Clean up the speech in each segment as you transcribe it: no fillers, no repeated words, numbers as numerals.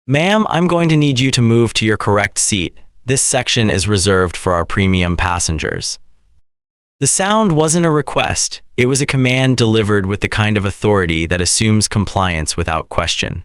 Ma'am, I'm going to need you to move to your correct seat. This section is reserved for our premium passengers. The sound wasn't a request. It was a command delivered with the kind of authority that assumes compliance without question.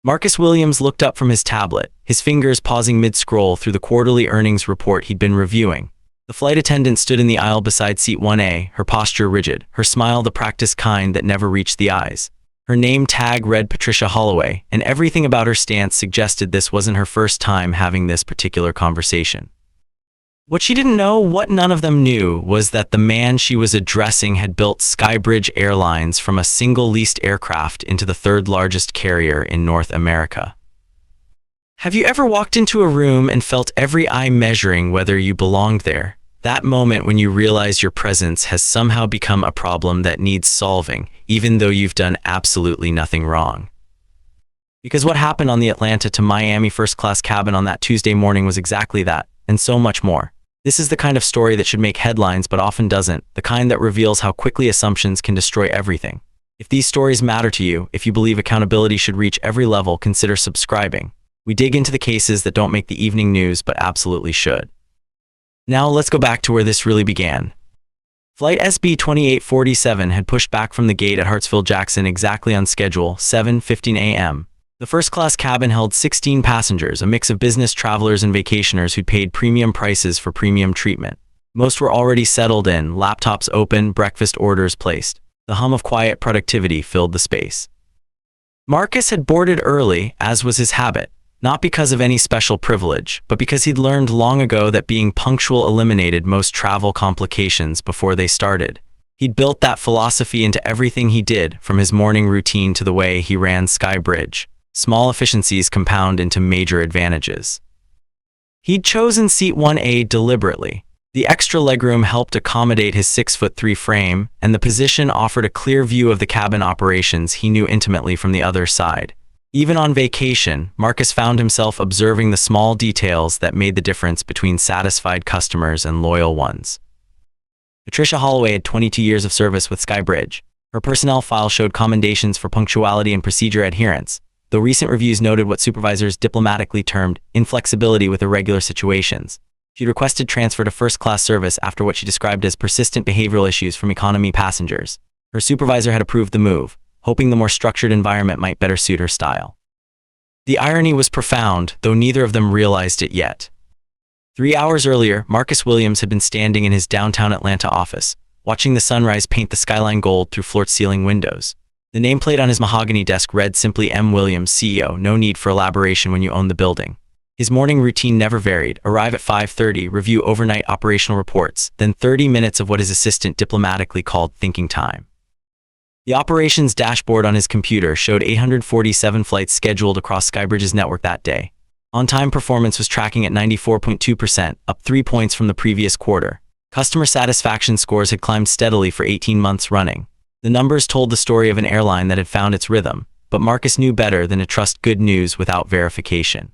Marcus Williams looked up from his tablet, his fingers pausing mid-scroll through the quarterly earnings report he'd been reviewing. The flight attendant stood in the aisle beside seat 1A, her posture rigid, her smile the practiced kind that never reached the eyes. Her name tag read Patricia Holloway, and everything about her stance suggested this wasn't her first time having this particular conversation. What she didn't know, what none of them knew, was that the man she was addressing had built Skybridge Airlines from a single leased aircraft into the third largest carrier in North America. Have you ever walked into a room and felt every eye measuring whether you belonged there? That moment when you realize your presence has somehow become a problem that needs solving, even though you've done absolutely nothing wrong. Because what happened on the Atlanta to Miami first-class cabin on that Tuesday morning was exactly that, and so much more. This is the kind of story that should make headlines but often doesn't, the kind that reveals how quickly assumptions can destroy everything. If these stories matter to you, if you believe accountability should reach every level, consider subscribing. We dig into the cases that don't make the evening news but absolutely should. Now let's go back to where this really began. Flight SB 2847 had pushed back from the gate at Hartsfield-Jackson exactly on schedule, 7:15 a.m. The first-class cabin held 16 passengers, a mix of business travelers and vacationers who'd paid premium prices for premium treatment. Most were already settled in, laptops open, breakfast orders placed. The hum of quiet productivity filled the space. Marcus had boarded early, as was his habit, not because of any special privilege, but because he'd learned long ago that being punctual eliminated most travel complications before they started. He'd built that philosophy into everything he did, from his morning routine to the way he ran Skybridge. Small efficiencies compound into major advantages. He'd chosen seat 1A deliberately. The extra legroom helped accommodate his 6'3" frame, and the position offered a clear view of the cabin operations he knew intimately from the other side. Even on vacation, Marcus found himself observing the small details that made the difference between satisfied customers and loyal ones. Patricia Holloway had 22 years of service with Skybridge. Her personnel file showed commendations for punctuality and procedure adherence, though recent reviews noted what supervisors diplomatically termed inflexibility with irregular situations. She'd requested transfer to first-class service after what she described as persistent behavioral issues from economy passengers. Her supervisor had approved the move, hoping the more structured environment might better suit her style. The irony was profound, though neither of them realized it yet. 3 hours earlier, Marcus Williams had been standing in his downtown Atlanta office, watching the sunrise paint the skyline gold through floor-to-ceiling windows. The nameplate on his mahogany desk read simply M. Williams, CEO, no need for elaboration when you own the building. His morning routine never varied: arrive at 5:30, review overnight operational reports, then 30 minutes of what his assistant diplomatically called thinking time. The operations dashboard on his computer showed 847 flights scheduled across Skybridge's network that day. On-time performance was tracking at 94.2%, up 3 points from the previous quarter. Customer satisfaction scores had climbed steadily for 18 months running. The numbers told the story of an airline that had found its rhythm, but Marcus knew better than to trust good news without verification.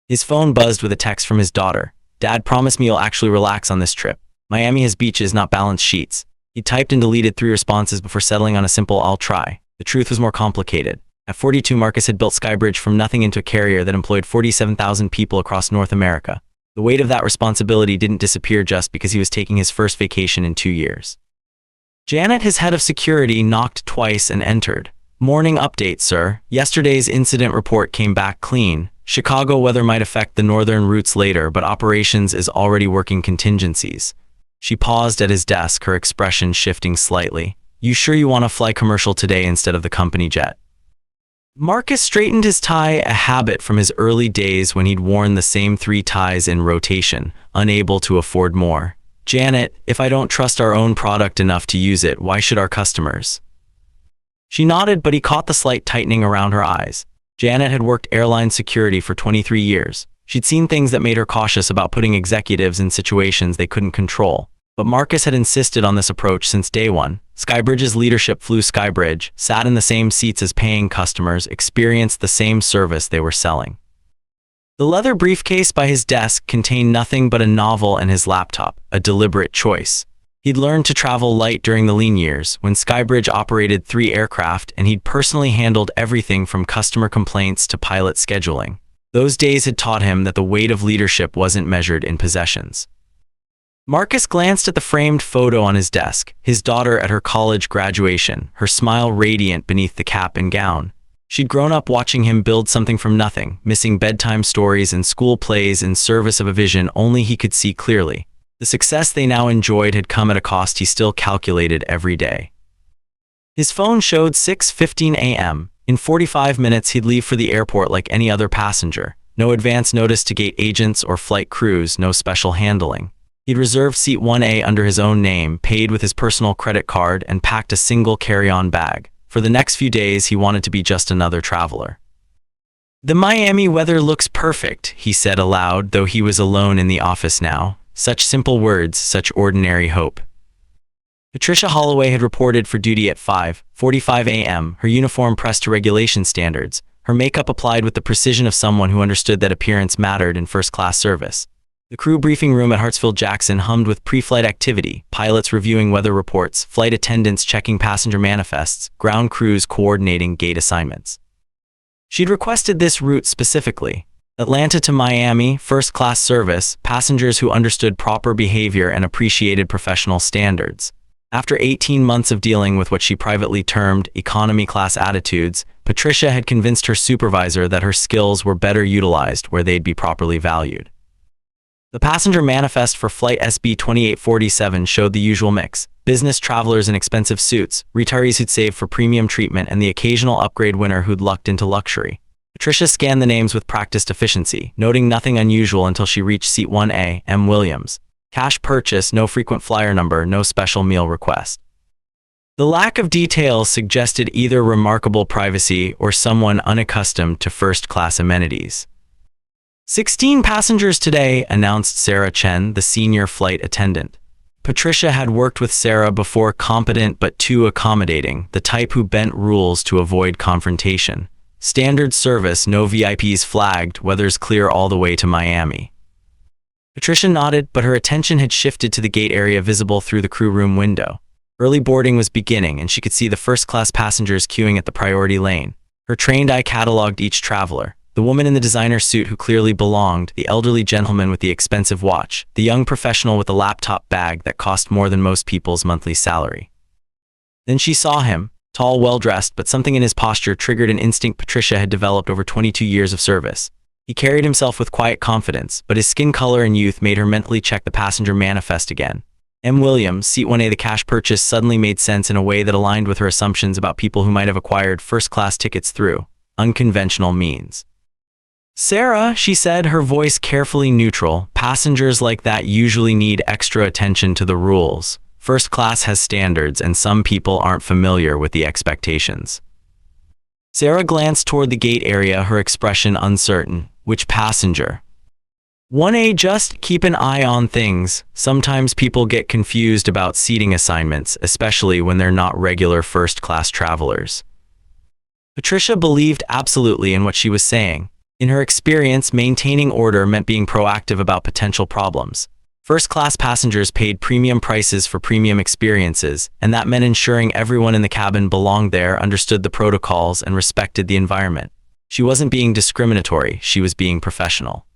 His phone buzzed with a text from his daughter. "Dad, promise me you'll actually relax on this trip. Miami has beaches, not balance sheets." He typed and deleted 3 responses before settling on a simple "I'll try." The truth was more complicated. At 42, Marcus had built Skybridge from nothing into a carrier that employed 47,000 people across North America. The weight of that responsibility didn't disappear just because he was taking his first vacation in 2 years. Janet, his head of security, knocked twice and entered. "Morning update, sir. Yesterday's incident report came back clean. Chicago weather might affect the northern routes later, but operations is already working contingencies." She paused at his desk, her expression shifting slightly. "You sure you want to fly commercial today instead of the company jet?" Marcus straightened his tie, a habit from his early days when he'd worn the same 3 ties in rotation, unable to afford more. "Janet, if I don't trust our own product enough to use it, why should our customers?" She nodded, but he caught the slight tightening around her eyes. Janet had worked airline security for 23 years. She'd seen things that made her cautious about putting executives in situations they couldn't control. But Marcus had insisted on this approach since day one. Skybridge's leadership flew Skybridge, sat in the same seats as paying customers, experienced the same service they were selling. The leather briefcase by his desk contained nothing but a novel and his laptop, a deliberate choice. He'd learned to travel light during the lean years, when Skybridge operated 3 aircraft and he'd personally handled everything from customer complaints to pilot scheduling. Those days had taught him that the weight of leadership wasn't measured in possessions. Marcus glanced at the framed photo on his desk, his daughter at her college graduation, her smile radiant beneath the cap and gown. She'd grown up watching him build something from nothing, missing bedtime stories and school plays in service of a vision only he could see clearly. The success they now enjoyed had come at a cost he still calculated every day. His phone showed 6:15 a.m. In 45 minutes he'd leave for the airport like any other passenger. No advance notice to gate agents or flight crews, no special handling. He'd reserved seat 1A under his own name, paid with his personal credit card, and packed a single carry-on bag. For the next few days, he wanted to be just another traveler. "The Miami weather looks perfect," he said aloud, though he was alone in the office now. Such simple words, such ordinary hope. Patricia Holloway had reported for duty at 5:45 a.m., her uniform pressed to regulation standards, her makeup applied with the precision of someone who understood that appearance mattered in first-class service. The crew briefing room at Hartsfield-Jackson hummed with pre-flight activity, pilots reviewing weather reports, flight attendants checking passenger manifests, ground crews coordinating gate assignments. She'd requested this route specifically. Atlanta to Miami, first-class service, passengers who understood proper behavior and appreciated professional standards. After 18 months of dealing with what she privately termed economy-class attitudes, Patricia had convinced her supervisor that her skills were better utilized where they'd be properly valued. The passenger manifest for Flight SB 2847 showed the usual mix: business travelers in expensive suits, retirees who'd saved for premium treatment, and the occasional upgrade winner who'd lucked into luxury. Patricia scanned the names with practiced efficiency, noting nothing unusual until she reached seat 1A, M. Williams. Cash purchase, no frequent flyer number, no special meal request. The lack of details suggested either remarkable privacy or someone unaccustomed to first-class amenities. 16 passengers today, announced Sarah Chen, the senior flight attendant. Patricia had worked with Sarah before, competent but too accommodating, the type who bent rules to avoid confrontation. Standard service, no VIPs flagged, weather's clear all the way to Miami. Patricia nodded, but her attention had shifted to the gate area visible through the crew room window. Early boarding was beginning, and she could see the first-class passengers queuing at the priority lane. Her trained eye cataloged each traveler. The woman in the designer suit who clearly belonged, the elderly gentleman with the expensive watch, the young professional with the laptop bag that cost more than most people's monthly salary. Then she saw him, tall, well-dressed, but something in his posture triggered an instinct Patricia had developed over 22 years of service. He carried himself with quiet confidence, but his skin color and youth made her mentally check the passenger manifest again. M. Williams, seat 1A. The cash purchase suddenly made sense in a way that aligned with her assumptions about people who might have acquired first-class tickets through unconventional means. "Sarah," she said, her voice carefully neutral, "passengers like that usually need extra attention to the rules. First class has standards, and some people aren't familiar with the expectations." Sarah glanced toward the gate area, her expression uncertain. "Which passenger?" 1A. "Just keep an eye on things. Sometimes people get confused about seating assignments, especially when they're not regular first-class travelers." Patricia believed absolutely in what she was saying. In her experience, maintaining order meant being proactive about potential problems. First-class passengers paid premium prices for premium experiences, and that meant ensuring everyone in the cabin belonged there, understood the protocols, and respected the environment. She wasn't being discriminatory, she was being professional.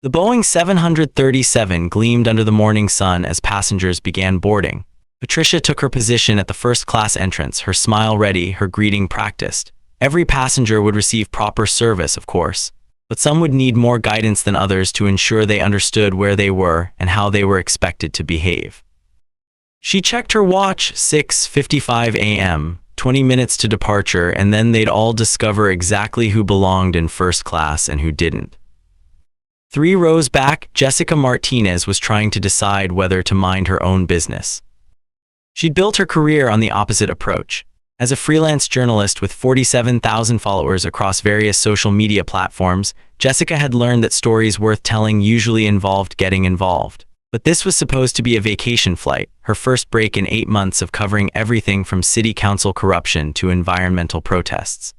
The Boeing 737 gleamed under the morning sun as passengers began boarding. Patricia took her position at the first-class entrance, her smile ready, her greeting practiced. Every passenger would receive proper service, of course, but some would need more guidance than others to ensure they understood where they were and how they were expected to behave. She checked her watch, 6:55 a.m., 20 minutes to departure, and then they'd all discover exactly who belonged in first class and who didn't. 3 rows back, Jessica Martinez was trying to decide whether to mind her own business. She'd built her career on the opposite approach. As a freelance journalist with 47,000 followers across various social media platforms, Jessica had learned that stories worth telling usually involved getting involved. But this was supposed to be a vacation flight, her first break in 8 months of covering everything from city council corruption to environmental protests.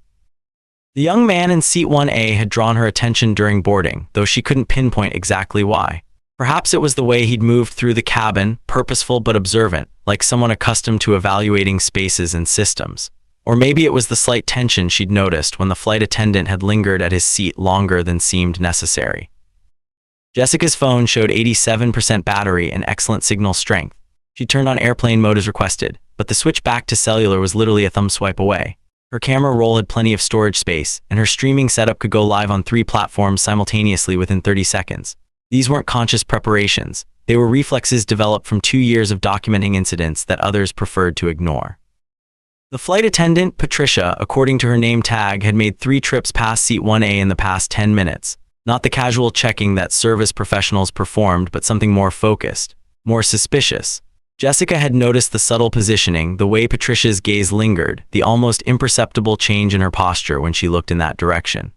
The young man in seat 1A had drawn her attention during boarding, though she couldn't pinpoint exactly why. Perhaps it was the way he'd moved through the cabin, purposeful but observant, like someone accustomed to evaluating spaces and systems. Or maybe it was the slight tension she'd noticed when the flight attendant had lingered at his seat longer than seemed necessary. Jessica's phone showed 87% battery and excellent signal strength. She turned on airplane mode as requested, but the switch back to cellular was literally a thumb swipe away. Her camera roll had plenty of storage space, and her streaming setup could go live on 3 platforms simultaneously within 30 seconds. These weren't conscious preparations. They were reflexes developed from 2 years of documenting incidents that others preferred to ignore. The flight attendant, Patricia, according to her name tag, had made 3 trips past seat 1A in the past 10 minutes. Not the casual checking that service professionals performed, but something more focused, more suspicious. Jessica had noticed the subtle positioning, the way Patricia's gaze lingered, the almost imperceptible change in her posture when she looked in that direction.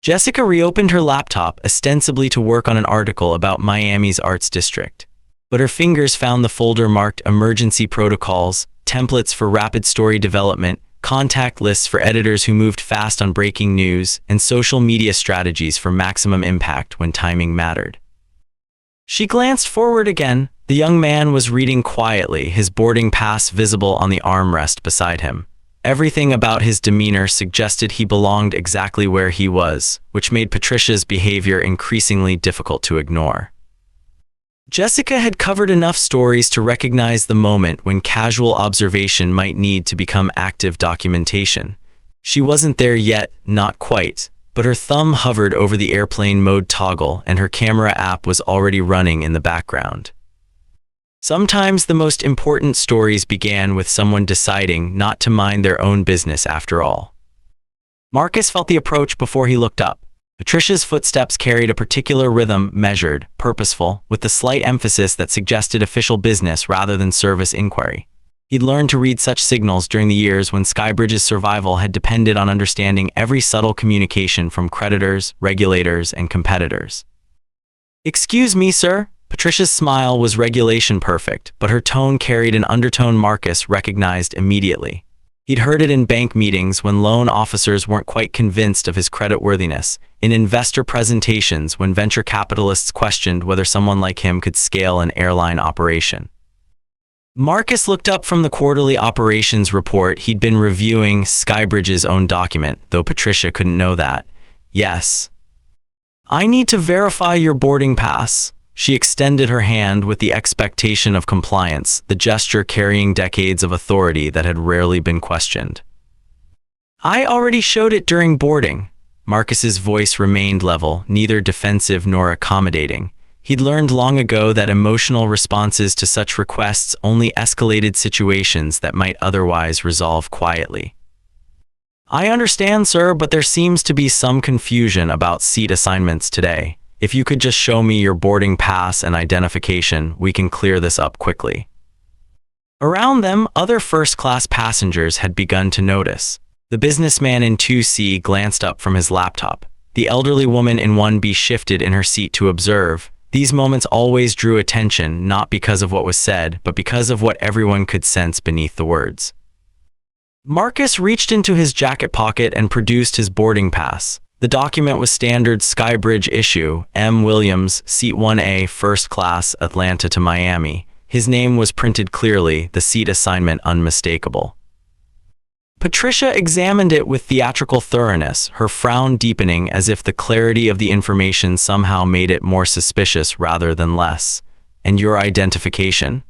Jessica reopened her laptop, ostensibly to work on an article about Miami's arts district. But her fingers found the folder marked Emergency Protocols, templates for rapid story development, contact lists for editors who moved fast on breaking news, and social media strategies for maximum impact when timing mattered. She glanced forward again. The young man was reading quietly, his boarding pass visible on the armrest beside him. Everything about his demeanor suggested he belonged exactly where he was, which made Patricia's behavior increasingly difficult to ignore. Jessica had covered enough stories to recognize the moment when casual observation might need to become active documentation. She wasn't there yet, not quite, but her thumb hovered over the airplane mode toggle and her camera app was already running in the background. Sometimes the most important stories began with someone deciding not to mind their own business after all. Marcus felt the approach before he looked up. Patricia's footsteps carried a particular rhythm, measured, purposeful, with the slight emphasis that suggested official business rather than service inquiry. He'd learned to read such signals during the years when Skybridge's survival had depended on understanding every subtle communication from creditors, regulators, and competitors. "Excuse me, sir." Patricia's smile was regulation perfect, but her tone carried an undertone Marcus recognized immediately. He'd heard it in bank meetings when loan officers weren't quite convinced of his creditworthiness, in investor presentations when venture capitalists questioned whether someone like him could scale an airline operation. Marcus looked up from the quarterly operations report he'd been reviewing, Skybridge's own document, though Patricia couldn't know that. "Yes. I need to verify your boarding pass." She extended her hand with the expectation of compliance, the gesture carrying decades of authority that had rarely been questioned. "I already showed it during boarding." Marcus's voice remained level, neither defensive nor accommodating. He'd learned long ago that emotional responses to such requests only escalated situations that might otherwise resolve quietly. "I understand, sir, but there seems to be some confusion about seat assignments today. If you could just show me your boarding pass and identification, we can clear this up quickly." Around them, other first-class passengers had begun to notice. The businessman in 2C glanced up from his laptop. The elderly woman in 1B shifted in her seat to observe. These moments always drew attention, not because of what was said, but because of what everyone could sense beneath the words. Marcus reached into his jacket pocket and produced his boarding pass. The document was standard Skybridge issue, M. Williams, seat 1A, first class, Atlanta to Miami. His name was printed clearly, the seat assignment unmistakable. Patricia examined it with theatrical thoroughness, her frown deepening as if the clarity of the information somehow made it more suspicious rather than less. "And your identification?"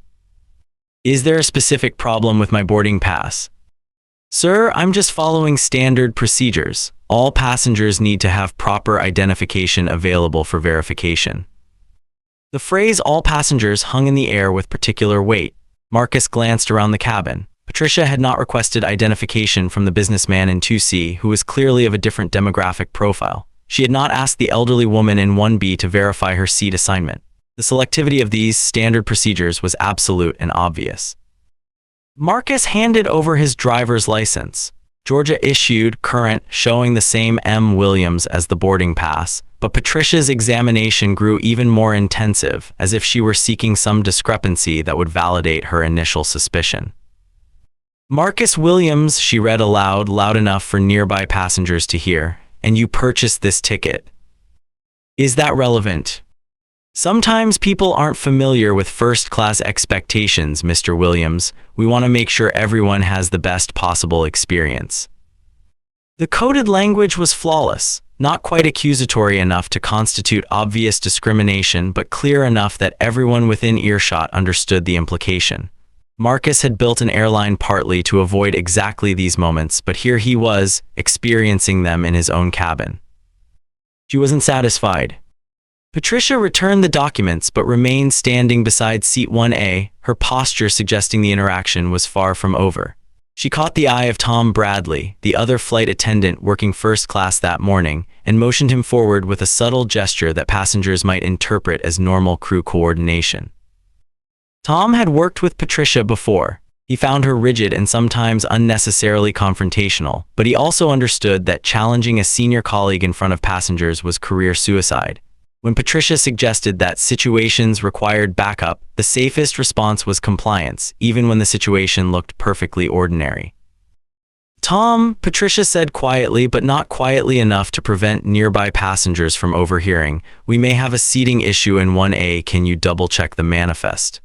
"Is there a specific problem with my boarding pass?" "Sir, I'm just following standard procedures. All passengers need to have proper identification available for verification." The phrase "all passengers" hung in the air with particular weight. Marcus glanced around the cabin. Patricia had not requested identification from the businessman in 2C, who was clearly of a different demographic profile. She had not asked the elderly woman in 1B to verify her seat assignment. The selectivity of these standard procedures was absolute and obvious. Marcus handed over his driver's license. Georgia issued, current, showing the same M. Williams as the boarding pass, but Patricia's examination grew even more intensive, as if she were seeking some discrepancy that would validate her initial suspicion. "Marcus Williams," she read aloud, loud enough for nearby passengers to hear, "and you purchased this ticket. Is that relevant?" Sometimes people aren't familiar with first-class expectations, Mr. Williams. We want to make sure everyone has the best possible experience. The coded language was flawless, not quite accusatory enough to constitute obvious discrimination, but clear enough that everyone within earshot understood the implication. Marcus had built an airline partly to avoid exactly these moments, but here he was, experiencing them in his own cabin. She wasn't satisfied. Patricia returned the documents but remained standing beside seat 1A, her posture suggesting the interaction was far from over. She caught the eye of Tom Bradley, the other flight attendant working first class that morning, and motioned him forward with a subtle gesture that passengers might interpret as normal crew coordination. Tom had worked with Patricia before. He found her rigid and sometimes unnecessarily confrontational, but he also understood that challenging a senior colleague in front of passengers was career suicide. When Patricia suggested that situations required backup, the safest response was compliance, even when the situation looked perfectly ordinary. "Tom," Patricia said quietly, but not quietly enough to prevent nearby passengers from overhearing, "we may have a seating issue in 1A. Can you double-check the manifest?"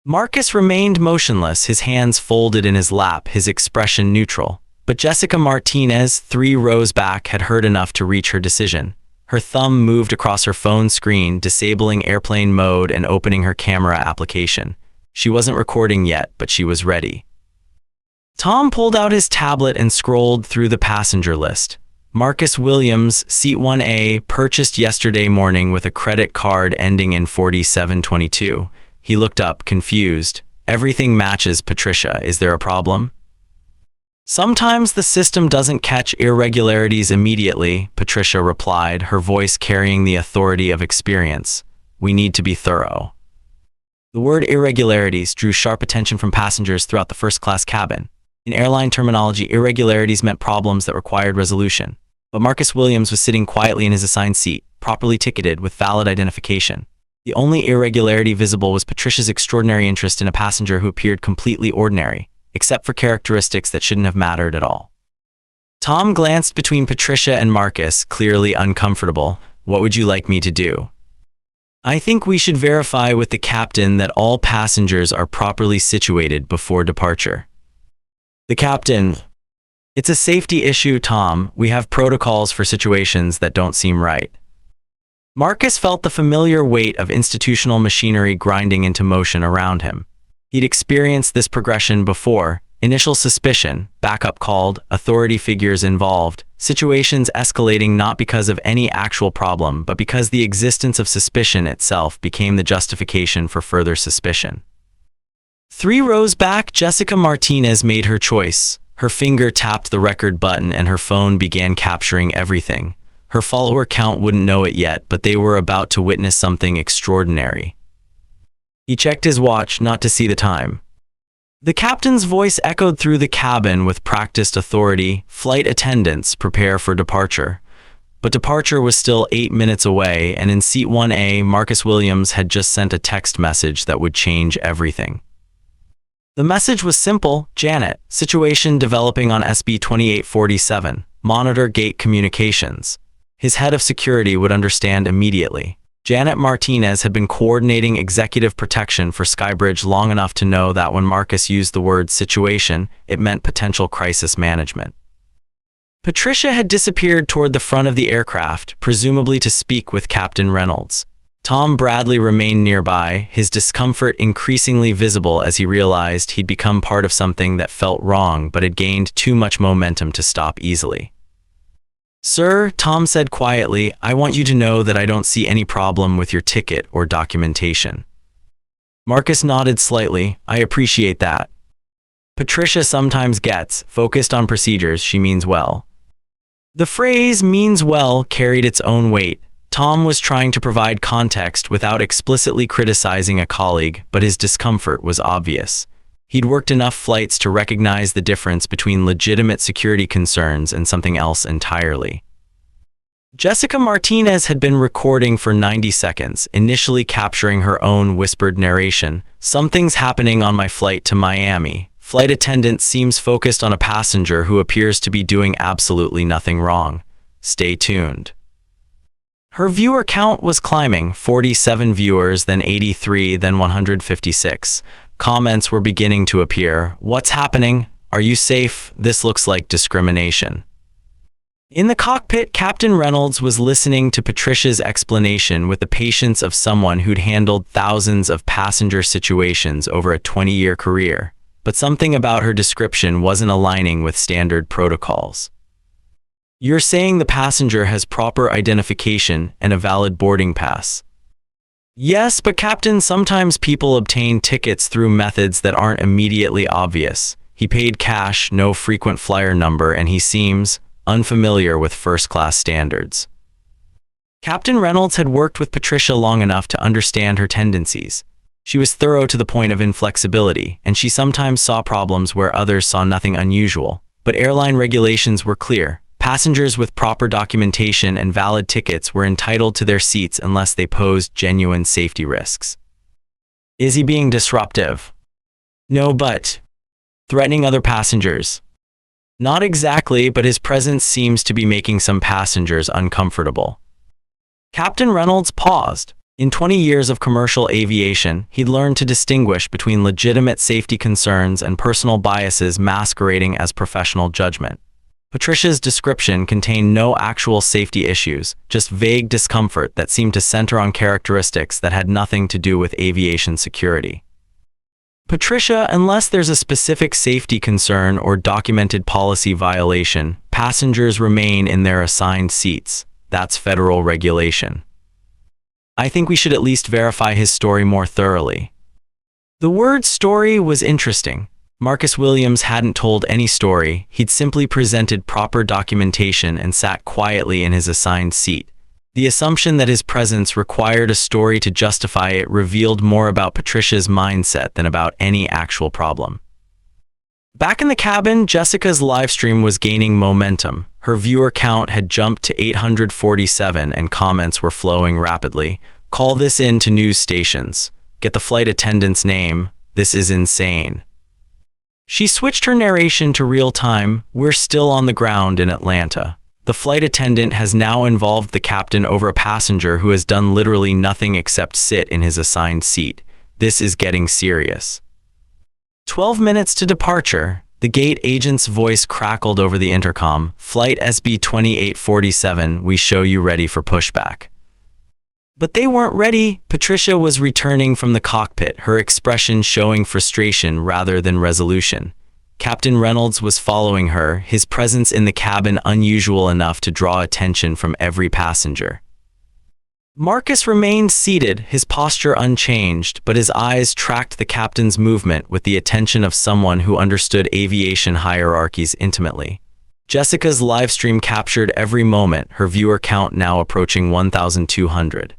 Marcus remained motionless, his hands folded in his lap, his expression neutral. But Jessica Martinez, 3 rows back, had heard enough to reach her decision. Her thumb moved across her phone screen, disabling airplane mode and opening her camera application. She wasn't recording yet, but she was ready. Tom pulled out his tablet and scrolled through the passenger list. Marcus Williams, seat 1A, purchased yesterday morning with a credit card ending in 4722. He looked up, confused. "Everything matches, Patricia. Is there a problem?" "Sometimes the system doesn't catch irregularities immediately," Patricia replied, her voice carrying the authority of experience. "We need to be thorough." The word irregularities drew sharp attention from passengers throughout the first-class cabin. In airline terminology, irregularities meant problems that required resolution. But Marcus Williams was sitting quietly in his assigned seat, properly ticketed with valid identification. The only irregularity visible was Patricia's extraordinary interest in a passenger who appeared completely ordinary, except for characteristics that shouldn't have mattered at all. Tom glanced between Patricia and Marcus, clearly uncomfortable. "What would you like me to do?" "I think we should verify with the captain that all passengers are properly situated before departure." The captain: "It's a safety issue, Tom. We have protocols for situations that don't seem right." Marcus felt the familiar weight of institutional machinery grinding into motion around him. He'd experienced this progression before: initial suspicion, backup called, authority figures involved, situations escalating not because of any actual problem, but because the existence of suspicion itself became the justification for further suspicion. 3 rows back, Jessica Martinez made her choice. Her finger tapped the record button and her phone began capturing everything. Her follower count wouldn't know it yet, but they were about to witness something extraordinary. He checked his watch, not to see the time. The captain's voice echoed through the cabin with practiced authority: "Flight attendants, prepare for departure." But departure was still 8 minutes away, and in seat 1A, Marcus Williams had just sent a text message that would change everything. The message was simple: "Janet, situation developing on SB 2847. Monitor gate communications." His head of security would understand immediately. Janet Martinez had been coordinating executive protection for Skybridge long enough to know that when Marcus used the word situation, it meant potential crisis management. Patricia had disappeared toward the front of the aircraft, presumably to speak with Captain Reynolds. Tom Bradley remained nearby, his discomfort increasingly visible as he realized he'd become part of something that felt wrong but had gained too much momentum to stop easily. "Sir," Tom said quietly, "I want you to know that I don't see any problem with your ticket or documentation." Marcus nodded slightly. "I appreciate that." Patricia sometimes gets focused on procedures. She means well. The phrase "means well" carried its own weight. Tom was trying to provide context without explicitly criticizing a colleague, but his discomfort was obvious. He'd worked enough flights to recognize the difference between legitimate security concerns and something else entirely. Jessica Martinez had been recording for 90 seconds, initially capturing her own whispered narration. "Something's happening on my flight to Miami. Flight attendant seems focused on a passenger who appears to be doing absolutely nothing wrong. Stay tuned." Her viewer count was climbing, 47 viewers, then 83, then 156. Comments were beginning to appear. What's happening? Are you safe? This looks like discrimination. In the cockpit, Captain Reynolds was listening to Patricia's explanation with the patience of someone who'd handled thousands of passenger situations over a 20-year career. But something about her description wasn't aligning with standard protocols. You're saying the passenger has proper identification and a valid boarding pass. Yes, but Captain, sometimes people obtain tickets through methods that aren't immediately obvious. He paid cash, no frequent flyer number, and he seems unfamiliar with first-class standards. Captain Reynolds had worked with Patricia long enough to understand her tendencies. She was thorough to the point of inflexibility, and she sometimes saw problems where others saw nothing unusual. But airline regulations were clear. Passengers with proper documentation and valid tickets were entitled to their seats unless they posed genuine safety risks. Is he being disruptive? No, but threatening other passengers? Not exactly, but his presence seems to be making some passengers uncomfortable. Captain Reynolds paused. In 20 years of commercial aviation, he'd learned to distinguish between legitimate safety concerns and personal biases masquerading as professional judgment. Patricia's description contained no actual safety issues, just vague discomfort that seemed to center on characteristics that had nothing to do with aviation security. Patricia, unless there's a specific safety concern or documented policy violation, passengers remain in their assigned seats. That's federal regulation. I think we should at least verify his story more thoroughly. The word story was interesting. Marcus Williams hadn't told any story. He'd simply presented proper documentation and sat quietly in his assigned seat. The assumption that his presence required a story to justify it revealed more about Patricia's mindset than about any actual problem. Back in the cabin, Jessica's livestream was gaining momentum. Her viewer count had jumped to 847 and comments were flowing rapidly. Call this in to news stations. Get the flight attendant's name. This is insane. She switched her narration to real time. We're still on the ground in Atlanta. The flight attendant has now involved the captain over a passenger who has done literally nothing except sit in his assigned seat. This is getting serious. 12 minutes to departure. The gate agent's voice crackled over the intercom. Flight SB 2847, we show you ready for pushback. But they weren't ready. Patricia was returning from the cockpit, her expression showing frustration rather than resolution. Captain Reynolds was following her, his presence in the cabin unusual enough to draw attention from every passenger. Marcus remained seated, his posture unchanged, but his eyes tracked the captain's movement with the attention of someone who understood aviation hierarchies intimately. Jessica's livestream captured every moment, her viewer count now approaching 1,200.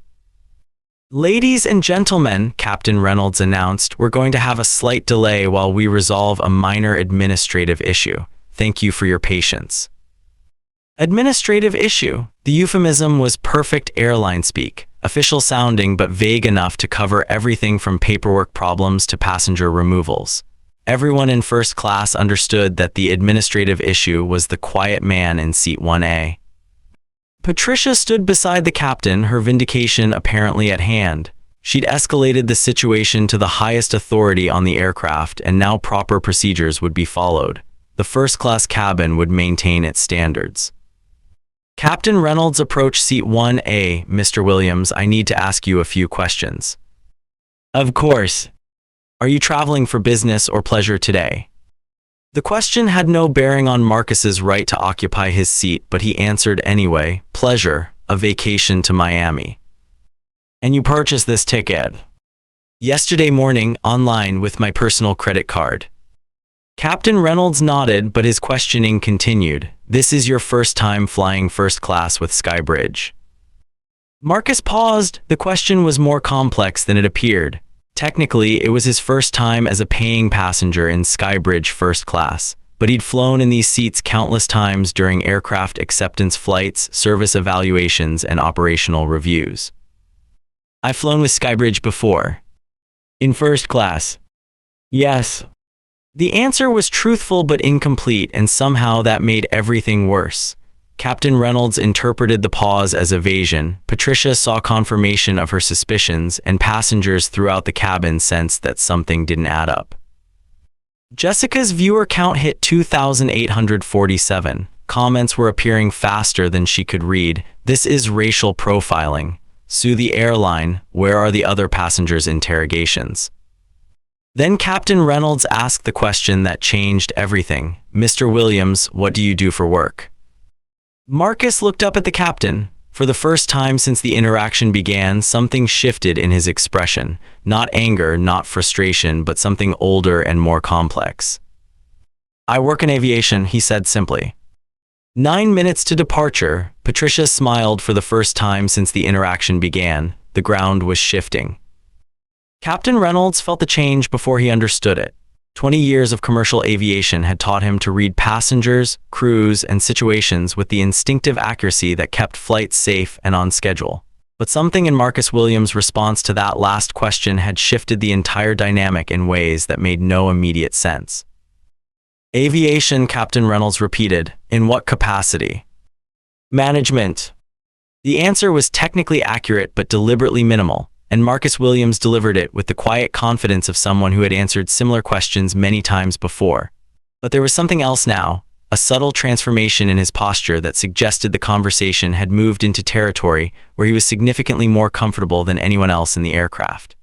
Ladies and gentlemen, Captain Reynolds announced, we're going to have a slight delay while we resolve a minor administrative issue. Thank you for your patience. Administrative issue. The euphemism was perfect airline speak, official sounding but vague enough to cover everything from paperwork problems to passenger removals. Everyone in first class understood that the administrative issue was the quiet man in seat 1A. Patricia stood beside the captain, her vindication apparently at hand. She'd escalated the situation to the highest authority on the aircraft, and now proper procedures would be followed. The first-class cabin would maintain its standards. Captain Reynolds approached seat 1A. Mr. Williams, I need to ask you a few questions. Of course. Are you traveling for business or pleasure today? The question had no bearing on Marcus's right to occupy his seat, but he answered anyway. Pleasure, a vacation to Miami. And you purchased this ticket? Yesterday morning, online with my personal credit card. Captain Reynolds nodded, but his questioning continued. This is your first time flying first class with Skybridge? Marcus paused. The question was more complex than it appeared. Technically, it was his first time as a paying passenger in Skybridge first class, but he'd flown in these seats countless times during aircraft acceptance flights, service evaluations, and operational reviews. I've flown with Skybridge before. In first class? Yes. The answer was truthful but incomplete, and somehow that made everything worse. Captain Reynolds interpreted the pause as evasion. Patricia saw confirmation of her suspicions, and passengers throughout the cabin sensed that something didn't add up. Jessica's viewer count hit 2,847. Comments were appearing faster than she could read. This is racial profiling. Sue the airline. Where are the other passengers? Interrogations. Then Captain Reynolds asked the question that changed everything. Mr. Williams, what do you do for work? Marcus looked up at the captain. For the first time since the interaction began, something shifted in his expression. Not anger, not frustration, but something older and more complex. I work in aviation, he said simply. 9 minutes to departure. Patricia smiled for the first time since the interaction began. The ground was shifting. Captain Reynolds felt the change before he understood it. 20 years of commercial aviation had taught him to read passengers, crews, and situations with the instinctive accuracy that kept flights safe and on schedule. But something in Marcus Williams' response to that last question had shifted the entire dynamic in ways that made no immediate sense. Aviation, Captain Reynolds repeated. In what capacity? Management. The answer was technically accurate but deliberately minimal, and Marcus Williams delivered it with the quiet confidence of someone who had answered similar questions many times before. But there was something else now, a subtle transformation in his posture that suggested the conversation had moved into territory where he was significantly more comfortable than anyone else in the aircraft.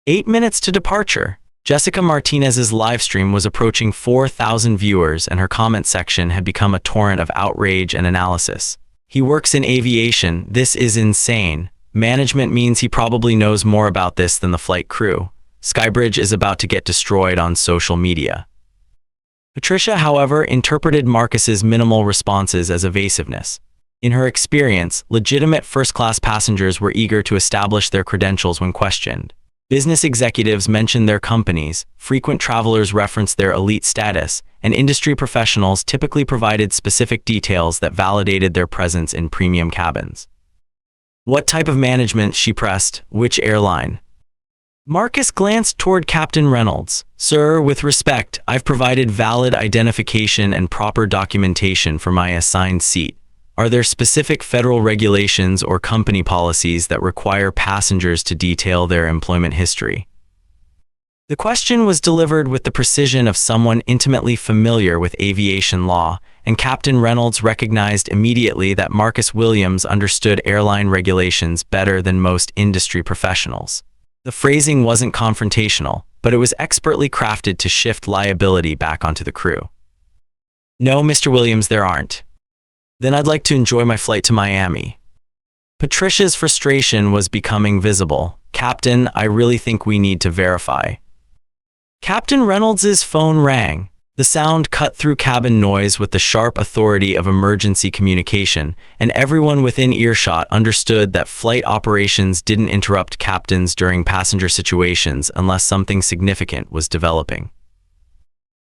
8 minutes to departure. Jessica Martinez's livestream was approaching 4,000 viewers, and her comment section had become a torrent of outrage and analysis. He works in aviation. This is insane. Management means he probably knows more about this than the flight crew. Skybridge is about to get destroyed on social media. Patricia, however, interpreted Marcus's minimal responses as evasiveness. In her experience, legitimate first-class passengers were eager to establish their credentials when questioned. Business executives mentioned their companies, frequent travelers referenced their elite status, and industry professionals typically provided specific details that validated their presence in premium cabins. What type of management? She pressed. Which airline? Marcus glanced toward Captain Reynolds. Sir, with respect, I've provided valid identification and proper documentation for my assigned seat. Are there specific federal regulations or company policies that require passengers to detail their employment history? The question was delivered with the precision of someone intimately familiar with aviation law, and Captain Reynolds recognized immediately that Marcus Williams understood airline regulations better than most industry professionals. The phrasing wasn't confrontational, but it was expertly crafted to shift liability back onto the crew. No, Mr. Williams, there aren't. Then I'd like to enjoy my flight to Miami. Patricia's frustration was becoming visible. Captain, I really think we need to verify. Captain Reynolds's phone rang. The sound cut through cabin noise with the sharp authority of emergency communication, and everyone within earshot understood that flight operations didn't interrupt captains during passenger situations unless something significant was developing.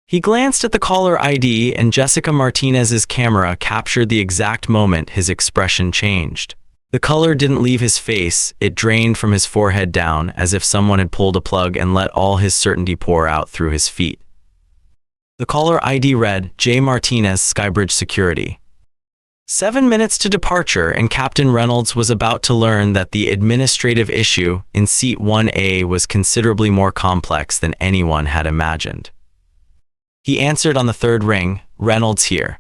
He glanced at the caller ID, and Jessica Martinez's camera captured the exact moment his expression changed. The color didn't leave his face, it drained from his forehead down as if someone had pulled a plug and let all his certainty pour out through his feet. The caller ID read, J. Martinez, Skybridge Security. 7 minutes to departure, and Captain Reynolds was about to learn that the administrative issue in Seat 1A was considerably more complex than anyone had imagined. He answered on the third ring. Reynolds here.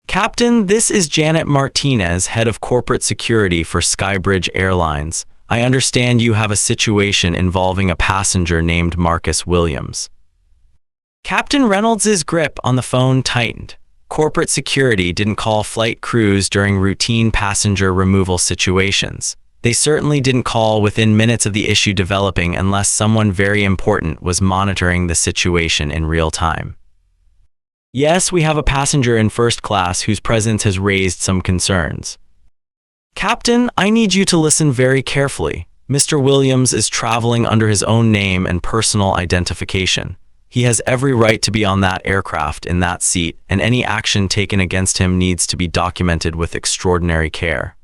Captain, this is Janet Martinez, head of corporate security for Skybridge Airlines. I understand you have a situation involving a passenger named Marcus Williams. Captain Reynolds's grip on the phone tightened. Corporate security didn't call flight crews during routine passenger removal situations. They certainly didn't call within minutes of the issue developing unless someone very important was monitoring the situation in real time. Yes, we have a passenger in first class whose presence has raised some concerns. Captain, I need you to listen very carefully. Mr. Williams is traveling under his own name and personal identification. He has every right to be on that aircraft in that seat, and any action taken against him needs to be documented with extraordinary care.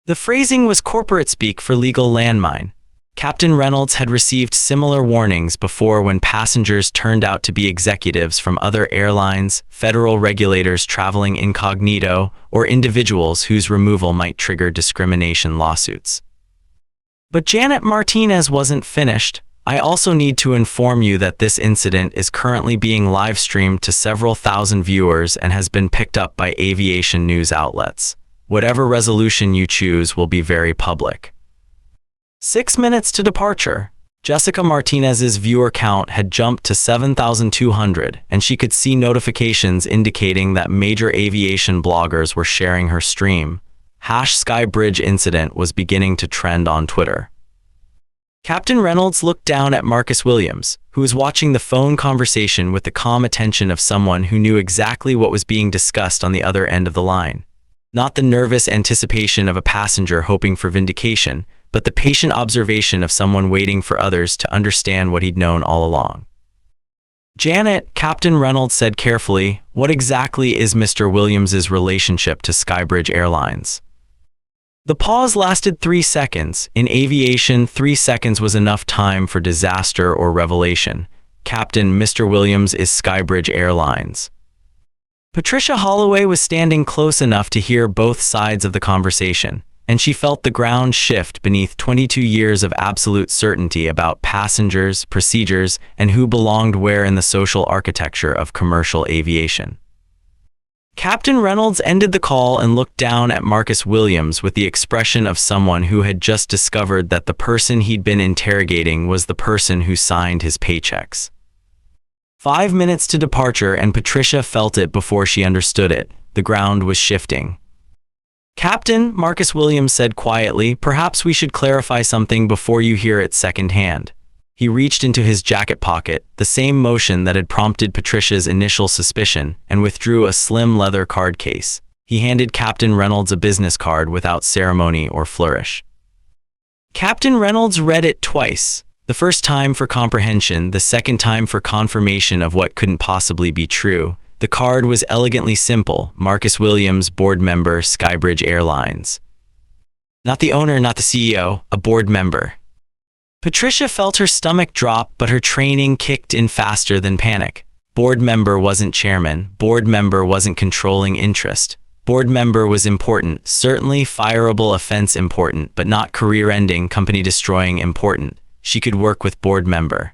The phrasing was corporate speak for legal landmine. Captain Reynolds had received similar warnings before when passengers turned out to be executives from other airlines, federal regulators traveling incognito, or individuals whose removal might trigger discrimination lawsuits. But Janet Martinez wasn't finished. I also need to inform you that this incident is currently being live-streamed to several thousand viewers and has been picked up by aviation news outlets. Whatever resolution you choose will be very public. 6 minutes to departure. Jessica Martinez's viewer count had jumped to 7,200, and she could see notifications indicating that major aviation bloggers were sharing her stream. #Skybridge incident was beginning to trend on Twitter. Captain Reynolds looked down at Marcus Williams, who was watching the phone conversation with the calm attention of someone who knew exactly what was being discussed on the other end of the line. Not the nervous anticipation of a passenger hoping for vindication, but the patient observation of someone waiting for others to understand what he'd known all along. "Janet," Captain Reynolds said carefully, "what exactly is Mr. Williams's relationship to Skybridge Airlines?" The pause lasted 3 seconds. In aviation, 3 seconds was enough time for disaster or revelation. "Captain, Mr. Williams is Skybridge Airlines." Patricia Holloway was standing close enough to hear both sides of the conversation, and she felt the ground shift beneath 22 years of absolute certainty about passengers, procedures, and who belonged where in the social architecture of commercial aviation. Captain Reynolds ended the call and looked down at Marcus Williams with the expression of someone who had just discovered that the person he'd been interrogating was the person who signed his paychecks. 5 minutes to departure, and Patricia felt it before she understood it. The ground was shifting. "Captain," Marcus Williams said quietly, "perhaps we should clarify something before you hear it secondhand." He reached into his jacket pocket, the same motion that had prompted Patricia's initial suspicion, and withdrew a slim leather card case. He handed Captain Reynolds a business card without ceremony or flourish. Captain Reynolds read it twice, the first time for comprehension, the second time for confirmation of what couldn't possibly be true. The card was elegantly simple: Marcus Williams, board member, Skybridge Airlines. Not the owner, not the CEO, a board member. Patricia felt her stomach drop, but her training kicked in faster than panic. Board member wasn't chairman. Board member wasn't controlling interest. Board member was important, certainly fireable offense important, but not career-ending, company-destroying important. She could work with board member.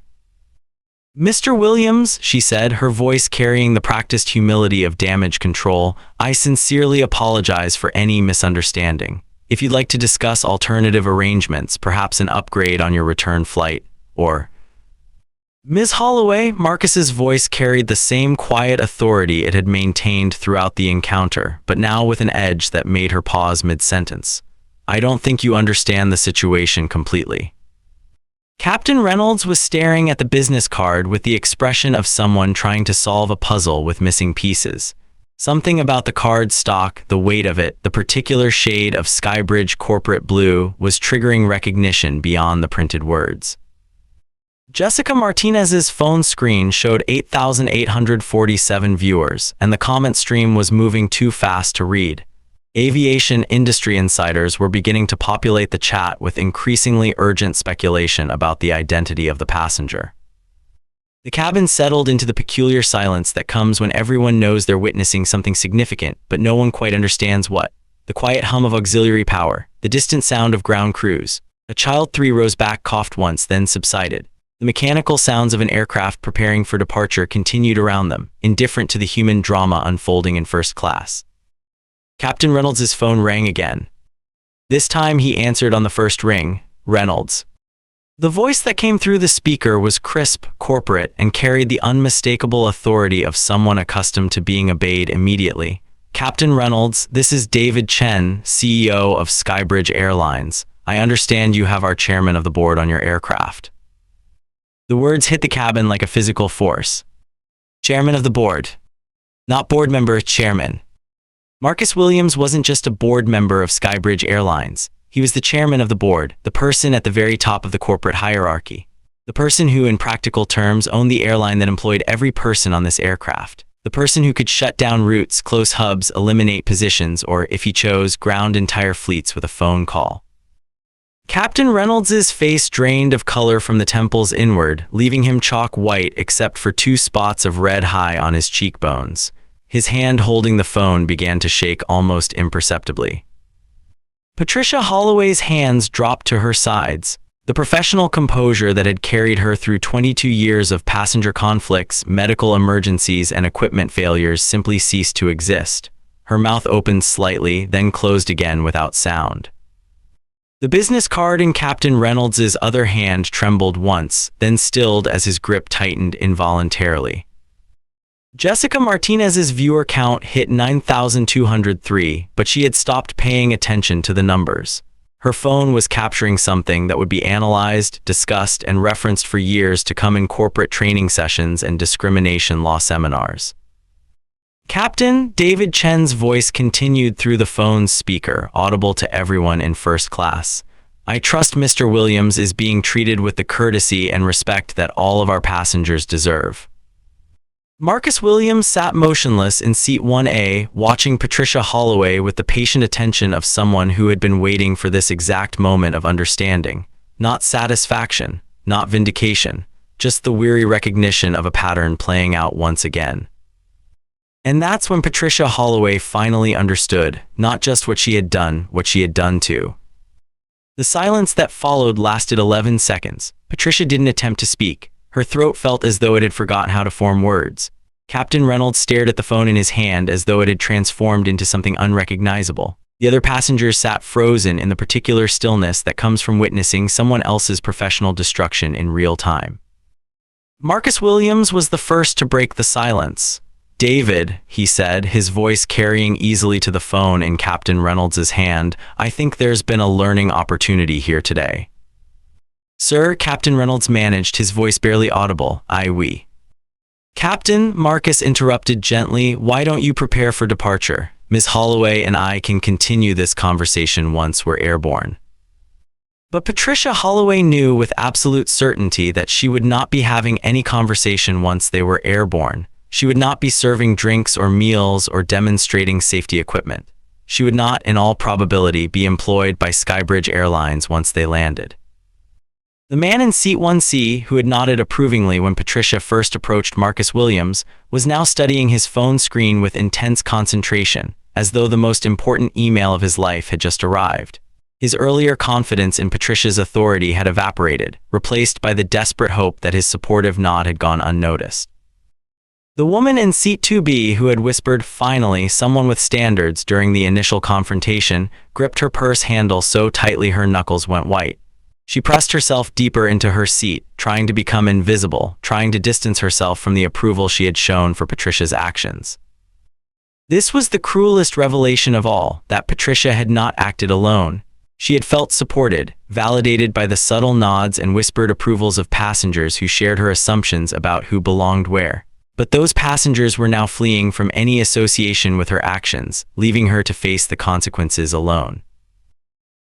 "Mr. Williams," she said, her voice carrying the practiced humility of damage control, "I sincerely apologize for any misunderstanding. If you'd like to discuss alternative arrangements, perhaps an upgrade on your return flight, or—" "Ms. Holloway," Marcus's voice carried the same quiet authority it had maintained throughout the encounter, but now with an edge that made her pause mid-sentence. "I don't think you understand the situation completely." Captain Reynolds was staring at the business card with the expression of someone trying to solve a puzzle with missing pieces. Something about the card stock, the weight of it, the particular shade of Skybridge corporate blue, was triggering recognition beyond the printed words. Jessica Martinez's phone screen showed 8,847 viewers, and the comment stream was moving too fast to read. Aviation industry insiders were beginning to populate the chat with increasingly urgent speculation about the identity of the passenger. The cabin settled into the peculiar silence that comes when everyone knows they're witnessing something significant, but no one quite understands what. The quiet hum of auxiliary power, the distant sound of ground crews. A child 3 rows back coughed once, then subsided. The mechanical sounds of an aircraft preparing for departure continued around them, indifferent to the human drama unfolding in first class. Captain Reynolds's phone rang again. This time he answered on the first ring. "Reynolds." The voice that came through the speaker was crisp, corporate, and carried the unmistakable authority of someone accustomed to being obeyed immediately. "Captain Reynolds, this is David Chen, CEO of Skybridge Airlines. I understand you have our chairman of the board on your aircraft." The words hit the cabin like a physical force. Chairman of the board. Not board member, chairman. Marcus Williams wasn't just a board member of Skybridge Airlines. He was the chairman of the board, the person at the very top of the corporate hierarchy. The person who, in practical terms, owned the airline that employed every person on this aircraft. The person who could shut down routes, close hubs, eliminate positions, or, if he chose, ground entire fleets with a phone call. Captain Reynolds's face drained of color from the temples inward, leaving him chalk white except for 2 spots of red high on his cheekbones. His hand holding the phone began to shake almost imperceptibly. Patricia Holloway's hands dropped to her sides. The professional composure that had carried her through 22 years of passenger conflicts, medical emergencies, and equipment failures simply ceased to exist. Her mouth opened slightly, then closed again without sound. The business card in Captain Reynolds's other hand trembled once, then stilled as his grip tightened involuntarily. Jessica Martinez's viewer count hit 9,203, but she had stopped paying attention to the numbers. Her phone was capturing something that would be analyzed, discussed, and referenced for years to come in corporate training sessions and discrimination law seminars. Captain David Chen's voice continued through the phone's speaker, audible to everyone in first class. I trust Mr. Williams is being treated with the courtesy and respect that all of our passengers deserve. Marcus Williams sat motionless in seat 1A, watching Patricia Holloway with the patient attention of someone who had been waiting for this exact moment of understanding. Not satisfaction, not vindication, just the weary recognition of a pattern playing out once again. And that's when Patricia Holloway finally understood, not just what she had done, what she had done too. The silence that followed lasted 11 seconds. Patricia didn't attempt to speak. Her throat felt as though it had forgotten how to form words. Captain Reynolds stared at the phone in his hand as though it had transformed into something unrecognizable. The other passengers sat frozen in the particular stillness that comes from witnessing someone else's professional destruction in real time. Marcus Williams was the first to break the silence. David, he said, his voice carrying easily to the phone in Captain Reynolds's hand, I think there's been a learning opportunity here today. Sir, Captain Reynolds managed, his voice barely audible. We. Captain, Marcus interrupted gently, why don't you prepare for departure? Miss Holloway and I can continue this conversation once we're airborne. But Patricia Holloway knew with absolute certainty that she would not be having any conversation once they were airborne. She would not be serving drinks or meals or demonstrating safety equipment. She would not, in all probability, be employed by Skybridge Airlines once they landed. The man in seat 1C, who had nodded approvingly when Patricia first approached Marcus Williams, was now studying his phone screen with intense concentration, as though the most important email of his life had just arrived. His earlier confidence in Patricia's authority had evaporated, replaced by the desperate hope that his supportive nod had gone unnoticed. The woman in seat 2B, who had whispered, finally, someone with standards during the initial confrontation, gripped her purse handle so tightly her knuckles went white. She pressed herself deeper into her seat, trying to become invisible, trying to distance herself from the approval she had shown for Patricia's actions. This was the cruelest revelation of all, that Patricia had not acted alone. She had felt supported, validated by the subtle nods and whispered approvals of passengers who shared her assumptions about who belonged where. But those passengers were now fleeing from any association with her actions, leaving her to face the consequences alone.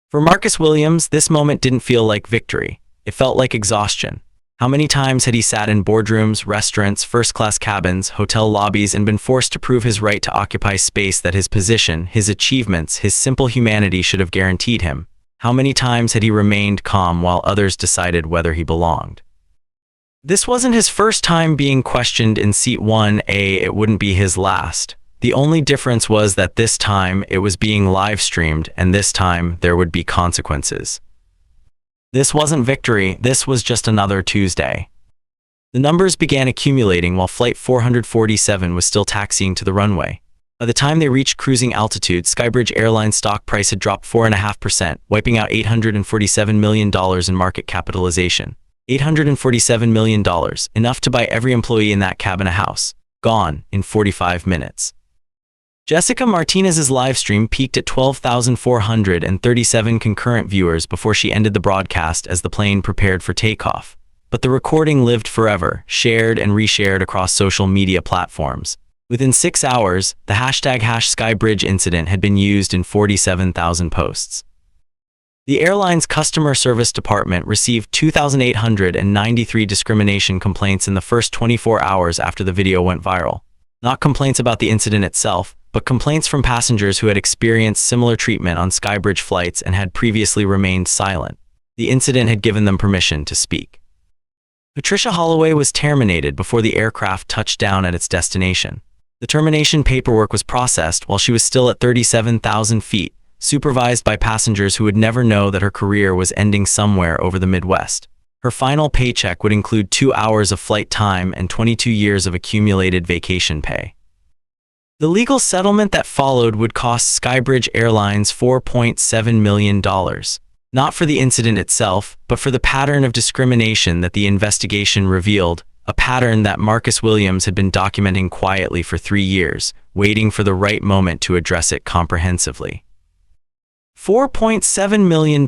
For Marcus Williams, this moment didn't feel like victory. It felt like exhaustion. How many times had he sat in boardrooms, restaurants, first-class cabins, hotel lobbies, and been forced to prove his right to occupy space that his position, his achievements, his simple humanity should have guaranteed him? How many times had he remained calm while others decided whether he belonged? This wasn't his first time being questioned in seat 1A, it wouldn't be his last. The only difference was that this time it was being live-streamed, and this time there would be consequences. This wasn't victory, this was just another Tuesday. The numbers began accumulating while Flight 447 was still taxiing to the runway. By the time they reached cruising altitude, Skybridge Airline stock price had dropped 4.5%, wiping out $847 million in market capitalization. $847 million, enough to buy every employee in that cabin a house. Gone in 45 minutes. Jessica Martinez's livestream peaked at 12,437 concurrent viewers before she ended the broadcast as the plane prepared for takeoff. But the recording lived forever, shared and reshared across social media platforms. Within 6 hours, the #Skybridge incident had been used in 47,000 posts. The airline's customer service department received 2,893 discrimination complaints in the first 24 hours after the video went viral. Not complaints about the incident itself, but complaints from passengers who had experienced similar treatment on Skybridge flights and had previously remained silent. The incident had given them permission to speak. Patricia Holloway was terminated before the aircraft touched down at its destination. The termination paperwork was processed while she was still at 37,000 feet, supervised by passengers who would never know that her career was ending somewhere over the Midwest. Her final paycheck would include 2 hours of flight time and 22 years of accumulated vacation pay. The legal settlement that followed would cost Skybridge Airlines $4.7 million, not for the incident itself, but for the pattern of discrimination that the investigation revealed, a pattern that Marcus Williams had been documenting quietly for 3 years, waiting for the right moment to address it comprehensively. $4.7 million,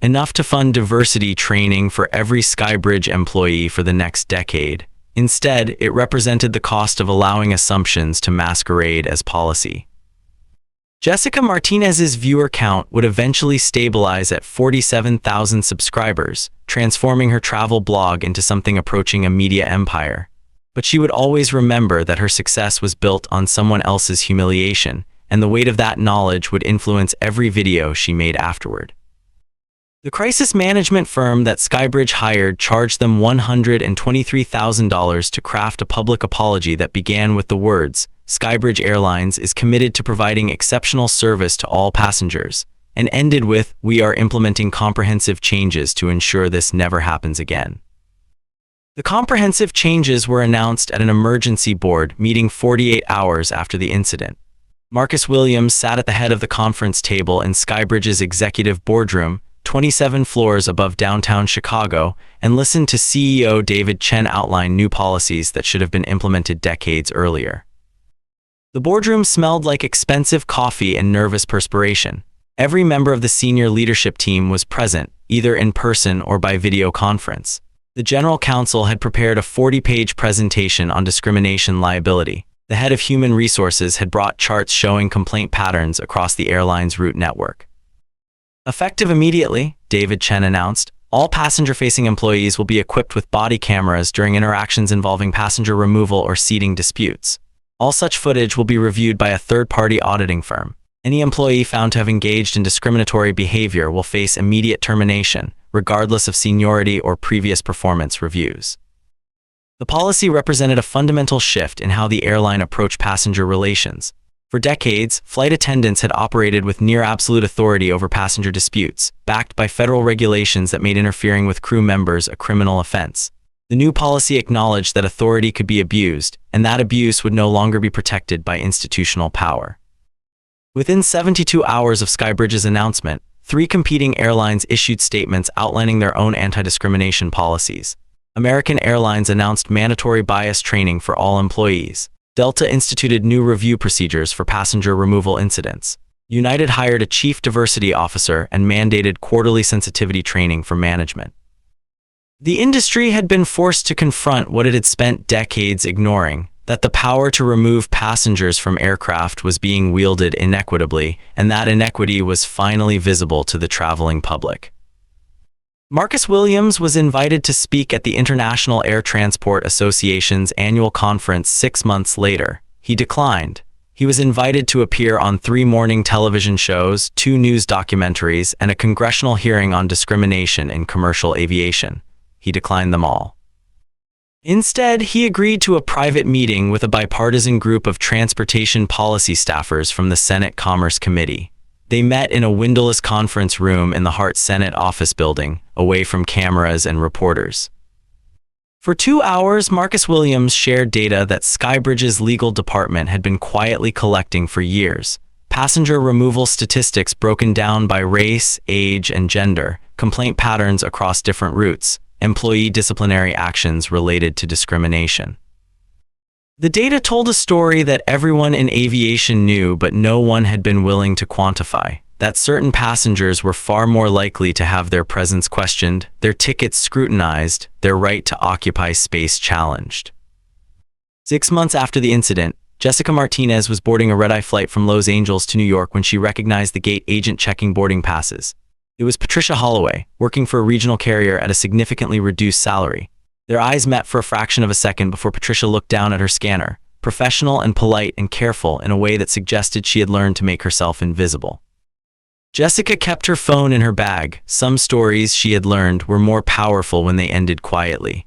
enough to fund diversity training for every Skybridge employee for the next decade. Instead, it represented the cost of allowing assumptions to masquerade as policy. Jessica Martinez's viewer count would eventually stabilize at 47,000 subscribers, transforming her travel blog into something approaching a media empire. But she would always remember that her success was built on someone else's humiliation, and the weight of that knowledge would influence every video she made afterward. The crisis management firm that Skybridge hired charged them $123,000 to craft a public apology that began with the words, "Skybridge Airlines is committed to providing exceptional service to all passengers," and ended with, "We are implementing comprehensive changes to ensure this never happens again." The comprehensive changes were announced at an emergency board meeting 48 hours after the incident. Marcus Williams sat at the head of the conference table in Skybridge's executive boardroom, 27 floors above downtown Chicago, and listened to CEO David Chen outline new policies that should have been implemented decades earlier. The boardroom smelled like expensive coffee and nervous perspiration. Every member of the senior leadership team was present, either in person or by video conference. The general counsel had prepared a 40-page presentation on discrimination liability. The head of human resources had brought charts showing complaint patterns across the airline's route network. Effective immediately, David Chen announced, all passenger-facing employees will be equipped with body cameras during interactions involving passenger removal or seating disputes. All such footage will be reviewed by a third-party auditing firm. Any employee found to have engaged in discriminatory behavior will face immediate termination, regardless of seniority or previous performance reviews. The policy represented a fundamental shift in how the airline approached passenger relations. For decades, flight attendants had operated with near-absolute authority over passenger disputes, backed by federal regulations that made interfering with crew members a criminal offense. The new policy acknowledged that authority could be abused, and that abuse would no longer be protected by institutional power. Within 72 hours of Skybridge's announcement, 3 competing airlines issued statements outlining their own anti-discrimination policies. American Airlines announced mandatory bias training for all employees. Delta instituted new review procedures for passenger removal incidents. United hired a chief diversity officer and mandated quarterly sensitivity training for management. The industry had been forced to confront what it had spent decades ignoring, that the power to remove passengers from aircraft was being wielded inequitably, and that inequity was finally visible to the traveling public. Marcus Williams was invited to speak at the International Air Transport Association's annual conference 6 months later. He declined. He was invited to appear on 3 morning television shows, 2 news documentaries, and a congressional hearing on discrimination in commercial aviation. He declined them all. Instead, he agreed to a private meeting with a bipartisan group of transportation policy staffers from the Senate Commerce Committee. They met in a windowless conference room in the Hart Senate office building, away from cameras and reporters. For 2 hours, Marcus Williams shared data that Skybridge's legal department had been quietly collecting for years. Passenger removal statistics broken down by race, age, and gender, complaint patterns across different routes, employee disciplinary actions related to discrimination. The data told a story that everyone in aviation knew but no one had been willing to quantify, that certain passengers were far more likely to have their presence questioned, their tickets scrutinized, their right to occupy space challenged. 6 months after the incident, Jessica Martinez was boarding a red-eye flight from Los Angeles to New York when she recognized the gate agent checking boarding passes. It was Patricia Holloway, working for a regional carrier at a significantly reduced salary. Their eyes met for a fraction of a second before Patricia looked down at her scanner, professional and polite and careful in a way that suggested she had learned to make herself invisible. Jessica kept her phone in her bag. Some stories she had learned were more powerful when they ended quietly.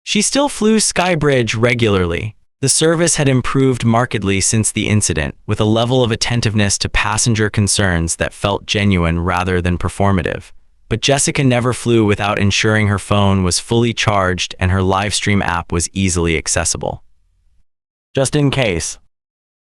She still flew Skybridge regularly. The service had improved markedly since the incident, with a level of attentiveness to passenger concerns that felt genuine rather than performative. But Jessica never flew without ensuring her phone was fully charged and her livestream app was easily accessible. Just in case.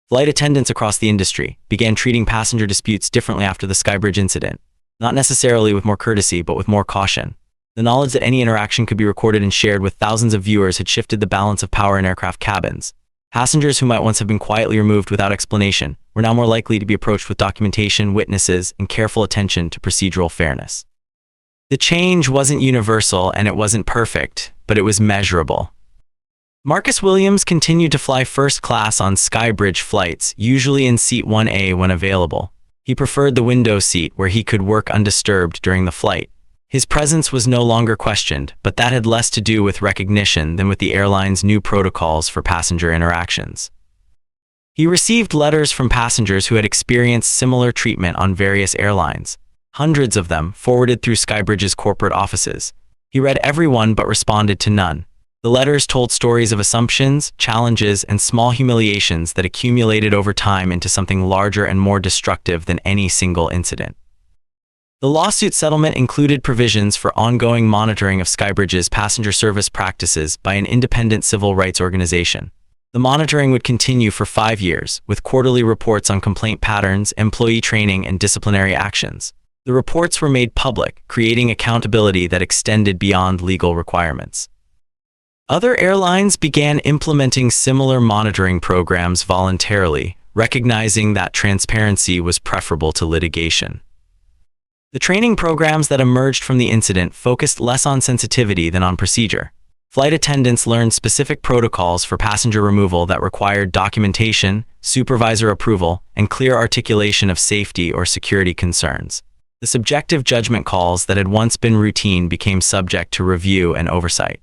Flight attendants across the industry began treating passenger disputes differently after the Skybridge incident, not necessarily with more courtesy, but with more caution. The knowledge that any interaction could be recorded and shared with thousands of viewers had shifted the balance of power in aircraft cabins. Passengers who might once have been quietly removed without explanation were now more likely to be approached with documentation, witnesses, and careful attention to procedural fairness. The change wasn't universal and it wasn't perfect, but it was measurable. Marcus Williams continued to fly first class on Skybridge flights, usually in seat 1A when available. He preferred the window seat where he could work undisturbed during the flight. His presence was no longer questioned, but that had less to do with recognition than with the airline's new protocols for passenger interactions. He received letters from passengers who had experienced similar treatment on various airlines, hundreds of them forwarded through Skybridge's corporate offices. He read every one but responded to none. The letters told stories of assumptions, challenges, and small humiliations that accumulated over time into something larger and more destructive than any single incident. The lawsuit settlement included provisions for ongoing monitoring of Skybridge's passenger service practices by an independent civil rights organization. The monitoring would continue for 5 years, with quarterly reports on complaint patterns, employee training, and disciplinary actions. The reports were made public, creating accountability that extended beyond legal requirements. Other airlines began implementing similar monitoring programs voluntarily, recognizing that transparency was preferable to litigation. The training programs that emerged from the incident focused less on sensitivity than on procedure. Flight attendants learned specific protocols for passenger removal that required documentation, supervisor approval, and clear articulation of safety or security concerns. The subjective judgment calls that had once been routine became subject to review and oversight.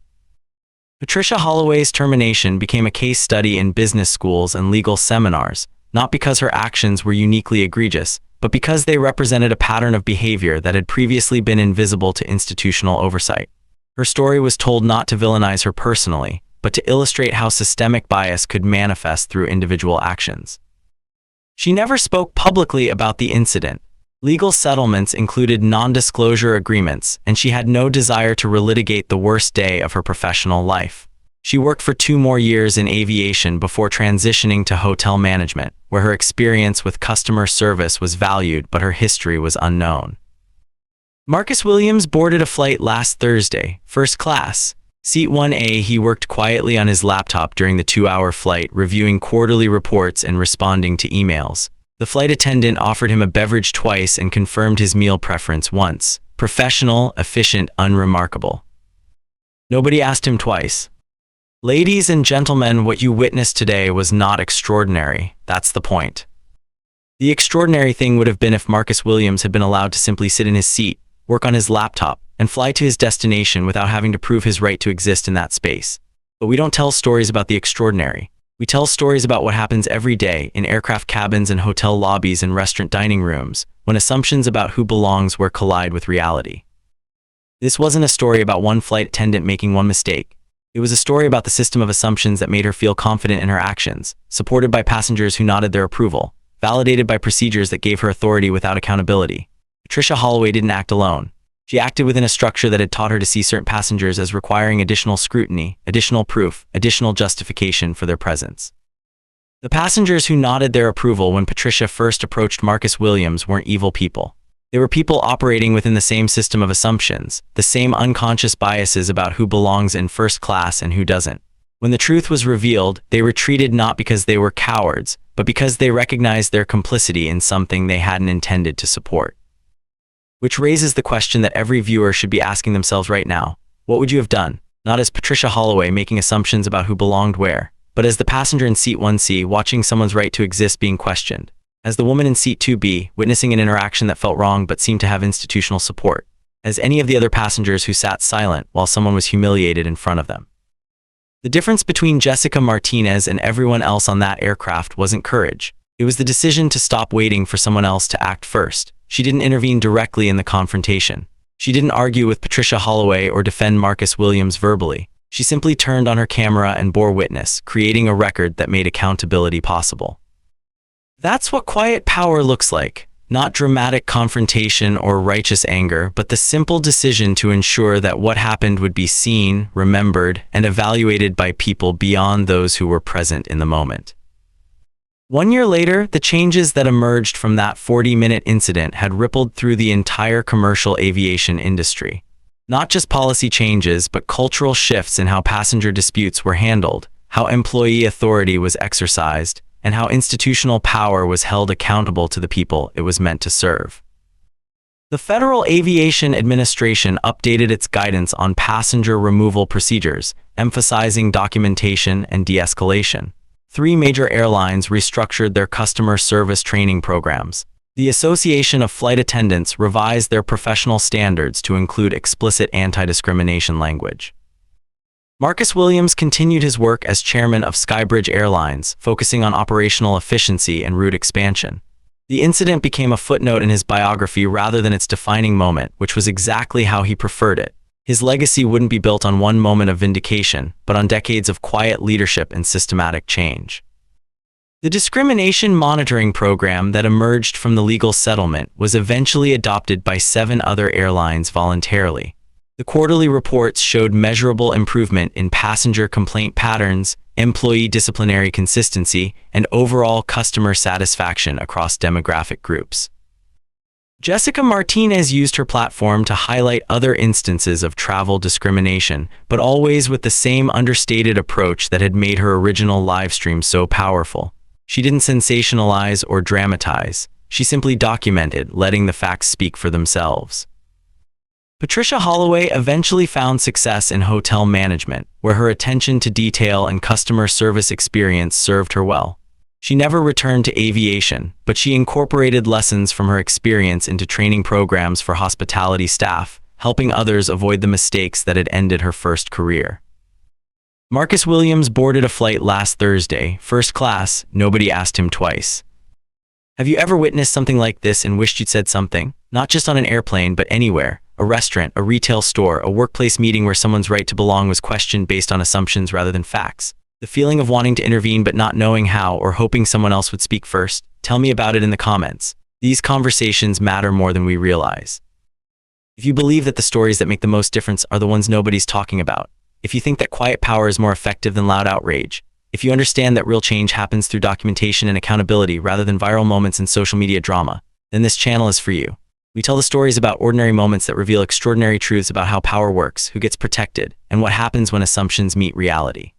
Patricia Holloway's termination became a case study in business schools and legal seminars, not because her actions were uniquely egregious, but because they represented a pattern of behavior that had previously been invisible to institutional oversight. Her story was told not to villainize her personally, but to illustrate how systemic bias could manifest through individual actions. She never spoke publicly about the incident. Legal settlements included non-disclosure agreements, and she had no desire to relitigate the worst day of her professional life. She worked for 2 more years in aviation before transitioning to hotel management, where her experience with customer service was valued but her history was unknown. Marcus Williams boarded a flight last Thursday, first class. Seat 1A, he worked quietly on his laptop during the 2-hour flight, reviewing quarterly reports and responding to emails. The flight attendant offered him a beverage twice and confirmed his meal preference once. Professional, efficient, unremarkable. Nobody asked him twice. Ladies and gentlemen, what you witnessed today was not extraordinary. That's the point. The extraordinary thing would have been if Marcus Williams had been allowed to simply sit in his seat, work on his laptop, and fly to his destination without having to prove his right to exist in that space. But we don't tell stories about the extraordinary. We tell stories about what happens every day in aircraft cabins and hotel lobbies and restaurant dining rooms, when assumptions about who belongs where collide with reality. This wasn't a story about one flight attendant making one mistake. It was a story about the system of assumptions that made her feel confident in her actions, supported by passengers who nodded their approval, validated by procedures that gave her authority without accountability. Patricia Holloway didn't act alone. She acted within a structure that had taught her to see certain passengers as requiring additional scrutiny, additional proof, additional justification for their presence. The passengers who nodded their approval when Patricia first approached Marcus Williams weren't evil people. They were people operating within the same system of assumptions, the same unconscious biases about who belongs in first class and who doesn't. When the truth was revealed, they retreated not because they were cowards, but because they recognized their complicity in something they hadn't intended to support. Which raises the question that every viewer should be asking themselves right now. What would you have done? Not as Patricia Holloway making assumptions about who belonged where, but as the passenger in seat 1C watching someone's right to exist being questioned. As the woman in seat 2B witnessing an interaction that felt wrong but seemed to have institutional support. As any of the other passengers who sat silent while someone was humiliated in front of them. The difference between Jessica Martinez and everyone else on that aircraft wasn't courage. It was the decision to stop waiting for someone else to act first, She didn't intervene directly in the confrontation. She didn't argue with Patricia Holloway or defend Marcus Williams verbally. She simply turned on her camera and bore witness, creating a record that made accountability possible. That's what quiet power looks like. Not dramatic confrontation or righteous anger, but the simple decision to ensure that what happened would be seen, remembered, and evaluated by people beyond those who were present in the moment. 1 year later, the changes that emerged from that 40-minute incident had rippled through the entire commercial aviation industry. Not just policy changes, but cultural shifts in how passenger disputes were handled, how employee authority was exercised, and how institutional power was held accountable to the people it was meant to serve. The Federal Aviation Administration updated its guidance on passenger removal procedures, emphasizing documentation and de-escalation. 3 major airlines restructured their customer service training programs. The Association of Flight Attendants revised their professional standards to include explicit anti-discrimination language. Marcus Williams continued his work as chairman of Skybridge Airlines, focusing on operational efficiency and route expansion. The incident became a footnote in his biography rather than its defining moment, which was exactly how he preferred it. His legacy wouldn't be built on one moment of vindication, but on decades of quiet leadership and systematic change. The discrimination monitoring program that emerged from the legal settlement was eventually adopted by 7 other airlines voluntarily. The quarterly reports showed measurable improvement in passenger complaint patterns, employee disciplinary consistency, and overall customer satisfaction across demographic groups. Jessica Martinez used her platform to highlight other instances of travel discrimination, but always with the same understated approach that had made her original live stream so powerful. She didn't sensationalize or dramatize. She simply documented, letting the facts speak for themselves. Patricia Holloway eventually found success in hotel management, where her attention to detail and customer service experience served her well. She never returned to aviation, but she incorporated lessons from her experience into training programs for hospitality staff, helping others avoid the mistakes that had ended her first career. Marcus Williams boarded a flight last Thursday, first class. Nobody asked him twice. Have you ever witnessed something like this and wished you'd said something? Not just on an airplane, but anywhere. A restaurant, a retail store, a workplace meeting where someone's right to belong was questioned based on assumptions rather than facts. The feeling of wanting to intervene but not knowing how or hoping someone else would speak first. Tell me about it in the comments. These conversations matter more than we realize. If you believe that the stories that make the most difference are the ones nobody's talking about, if you think that quiet power is more effective than loud outrage, if you understand that real change happens through documentation and accountability rather than viral moments and social media drama, then this channel is for you. We tell the stories about ordinary moments that reveal extraordinary truths about how power works, who gets protected, and what happens when assumptions meet reality.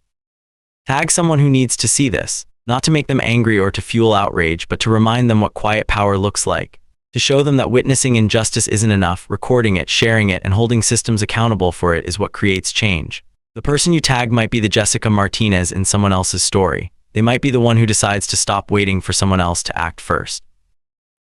Tag someone who needs to see this, not to make them angry or to fuel outrage, but to remind them what quiet power looks like. To show them that witnessing injustice isn't enough, recording it, sharing it, and holding systems accountable for it is what creates change. The person you tag might be the Jessica Martinez in someone else's story. They might be the one who decides to stop waiting for someone else to act first.